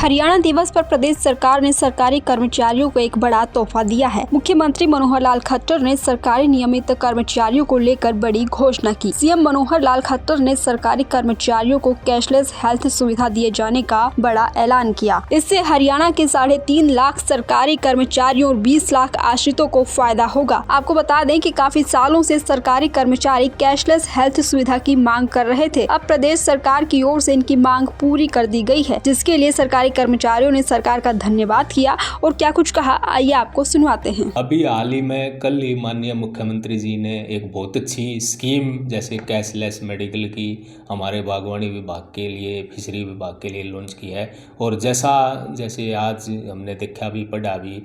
हरियाणा दिवस पर प्रदेश सरकार ने सरकारी कर्मचारियों को एक बड़ा तोहफा दिया है। मुख्यमंत्री मनोहर लाल खट्टर ने सरकारी नियमित कर्मचारियों को लेकर बड़ी घोषणा की। सीएम मनोहर लाल खट्टर ने सरकारी कर्मचारियों को कैशलेस हेल्थ सुविधा दिए जाने का बड़ा ऐलान किया। इससे हरियाणा के 3.5 लाख सरकारी कर्मचारियों और 20 लाख आश्रितों को फायदा होगा। आपको बता दें कि काफी सालों से सरकारी कर्मचारी कैशलेस हेल्थ सुविधा की मांग कर रहे थे। अब प्रदेश सरकार की ओर से इनकी मांग पूरी कर दी गई है, जिसके लिए सरकारी कर्मचारियों ने सरकार का धन्यवाद किया और क्या कुछ कहा, आइए आपको सुनवाते हैं। अभी हाल ही में कल ही माननीय मुख्यमंत्री जी ने एक बहुत अच्छी स्कीम जैसे कैशलेस मेडिकल की हमारे बागवानी विभाग के लिए, फिशरी विभाग के लिए लॉन्च की है। और जैसे आज हमने देखा भी, पढ़ा भी,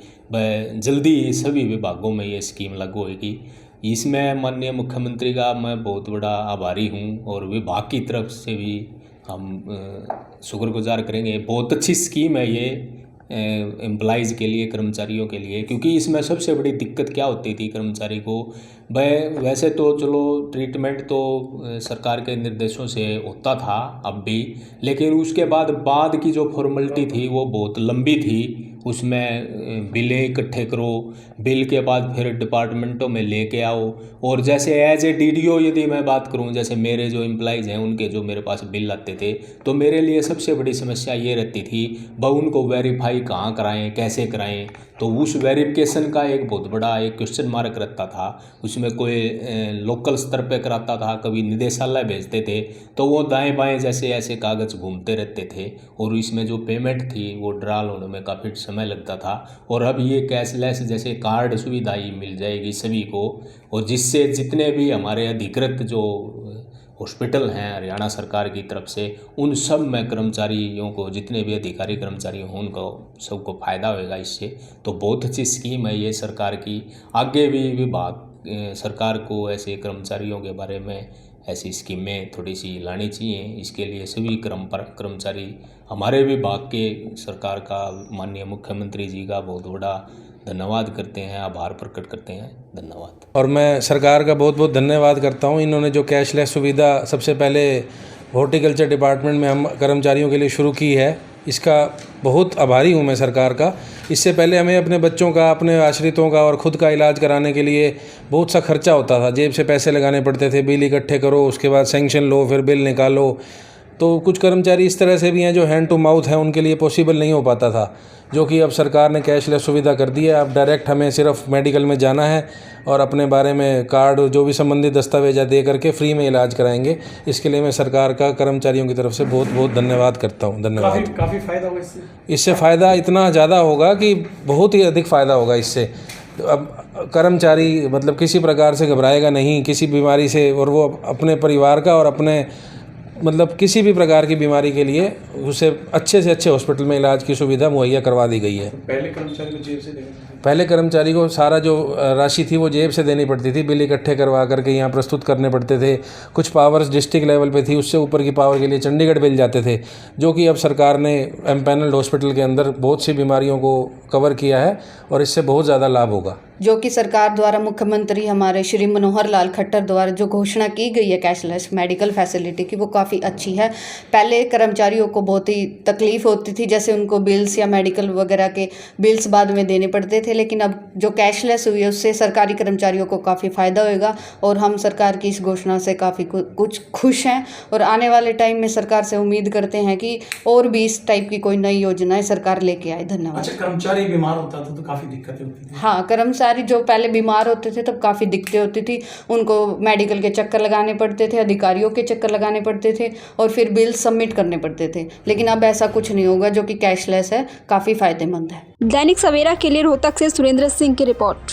जल्दी सभी विभागों में ये स्कीम लागू होगी। इसमें माननीय मुख्यमंत्री का मैं बहुत बड़ा आभारी हूँ और विभाग की तरफ से भी हम शुक्रगुजार करेंगे। बहुत अच्छी स्कीम है ये एम्प्लॉइज़ के लिए, कर्मचारियों के लिए, क्योंकि इसमें सबसे बड़ी दिक्कत क्या होती थी कर्मचारी को, वैसे तो चलो ट्रीटमेंट तो सरकार के निर्देशों से होता था अब भी, लेकिन उसके बाद की जो फॉर्मेलिटी थी वो बहुत लंबी थी। उसमें बिलें इकट्ठे करो, बिल के बाद फिर डिपार्टमेंटों में लेके आओ। और जैसे एज ए डीडीओ यदि मैं बात करूं, जैसे मेरे जो एम्प्लॉइज़ हैं उनके जो मेरे पास बिल आते थे, तो मेरे लिए सबसे बड़ी समस्या ये रहती थी उनको वेरीफाई कहाँ कराएं, कैसे कराएं। तो उस वेरिफिकेशन का एक बहुत बड़ा एक क्वेश्चन मार्क रहता था। उसमें कोई लोकल स्तर पे कराता था, कभी निदेशालय भेजते थे, तो वो दाएं बाएं जैसे ऐसे कागज़ घूमते रहते थे और इसमें जो पेमेंट थी वो ड्राल होने में काफ़ी समय लगता था। और अब ये कैशलेस जैसे कार्ड सुविधा ही मिल जाएगी सभी को, और जिससे जितने भी हमारे अधिकृत जो हॉस्पिटल हैं हरियाणा सरकार की तरफ से, उन सब में कर्मचारियों को, जितने भी अधिकारी कर्मचारी हों, उनको सबको फ़ायदा होगा इससे। तो बहुत अच्छी स्कीम है ये सरकार की। आगे भी विभाग सरकार को ऐसे कर्मचारियों के बारे में ऐसी स्कीमें थोड़ी सी लानी चाहिए। इसके लिए सभी कर्मचारी हमारे विभाग के सरकार का, माननीय मुख्यमंत्री जी का बहुत बड़ा धन्यवाद करते हैं, आभार प्रकट करते हैं। धन्यवाद। और मैं सरकार का बहुत बहुत धन्यवाद करता हूं। इन्होंने जो कैशलेस सुविधा सबसे पहले हॉर्टिकल्चर डिपार्टमेंट में हम कर्मचारियों के लिए शुरू की है, इसका बहुत आभारी हूं मैं सरकार का। इससे पहले हमें अपने बच्चों का, अपने आश्रितों का और ख़ुद का इलाज कराने के लिए बहुत सा खर्चा होता था। जेब से पैसे लगाने पड़ते थे, बिल इकट्ठे करो, उसके बाद सैंक्शन लो, फिर बिल निकालो। तो कुछ कर्मचारी इस तरह से भी हैं जो हैंड टू माउथ हैं, उनके लिए पॉसिबल नहीं हो पाता था, जो कि अब सरकार ने कैशलेस सुविधा कर दी है। अब डायरेक्ट हमें सिर्फ मेडिकल में जाना है और अपने बारे में कार्ड, जो भी संबंधित दस्तावेज दे करके फ्री में इलाज कराएंगे। इसके लिए मैं सरकार का कर्मचारियों की तरफ से बहुत बहुत धन्यवाद करता हूं। धन्यवाद। काफ़ी फ़ायदा होगा इससे फ़ायदा इतना ज़्यादा होगा कि बहुत ही अधिक फ़ायदा होगा इससे। अब कर्मचारी मतलब किसी प्रकार से घबराएगा नहीं किसी बीमारी से, और वो अपने परिवार का और अपने मतलब किसी भी प्रकार की बीमारी के लिए उसे अच्छे से अच्छे हॉस्पिटल में इलाज की सुविधा मुहैया करवा दी गई है। पहले कर्मचारी को जेब से पहले कर्मचारी को सारा जो राशि थी वो जेब से देनी पड़ती थी, बिल इकट्ठे करवा करके यहाँ प्रस्तुत करने पड़ते थे। कुछ पावर्स डिस्ट्रिक्ट लेवल पे थी, उससे ऊपर की पावर के लिए चंडीगढ़ बिल जाते थे, जो कि अब सरकार ने एम्पैनल्ड हॉस्पिटल के अंदर बहुत सी बीमारियों को कवर किया है और इससे बहुत ज़्यादा लाभ होगा। जो कि सरकार द्वारा, मुख्यमंत्री हमारे श्री मनोहर लाल खट्टर द्वारा जो घोषणा की गई है कैशलेस मेडिकल फैसिलिटी की, वो काफ़ी अच्छी है। पहले कर्मचारियों को बहुत ही तकलीफ होती थी, जैसे उनको बिल्स या मेडिकल वगैरह के बिल्स बाद में देने पड़ते थे, लेकिन अब जो कैशलेस हुई है उससे सरकारी कर्मचारियों को काफ़ी फ़ायदा होगा। और हम सरकार की इस घोषणा से काफ़ी कुछ खुश हैं और आने वाले टाइम में सरकार से उम्मीद करते हैं कि और भी इस टाइप की कोई नई योजनाएं सरकार लेके आए। धन्यवाद। अच्छा, कर्मचारी बीमार होता था तो काफ़ी दिक्कतें होती थी। हाँ, कर्मचारी जो पहले बीमार होते थे तब काफ़ी दिक्कतें होती थी, उनको मेडिकल के चक्कर लगाने पड़ते थे, अधिकारियों के चक्कर लगाने पड़ते थे और फिर बिल सबमिट करने पड़ते थे। लेकिन अब ऐसा कुछ नहीं होगा, जो कि कैशलेस है, काफ़ी फायदेमंद है। दैनिक सवेरा के लिए रोहतक से सुरेंद्र सिंह की रिपोर्ट।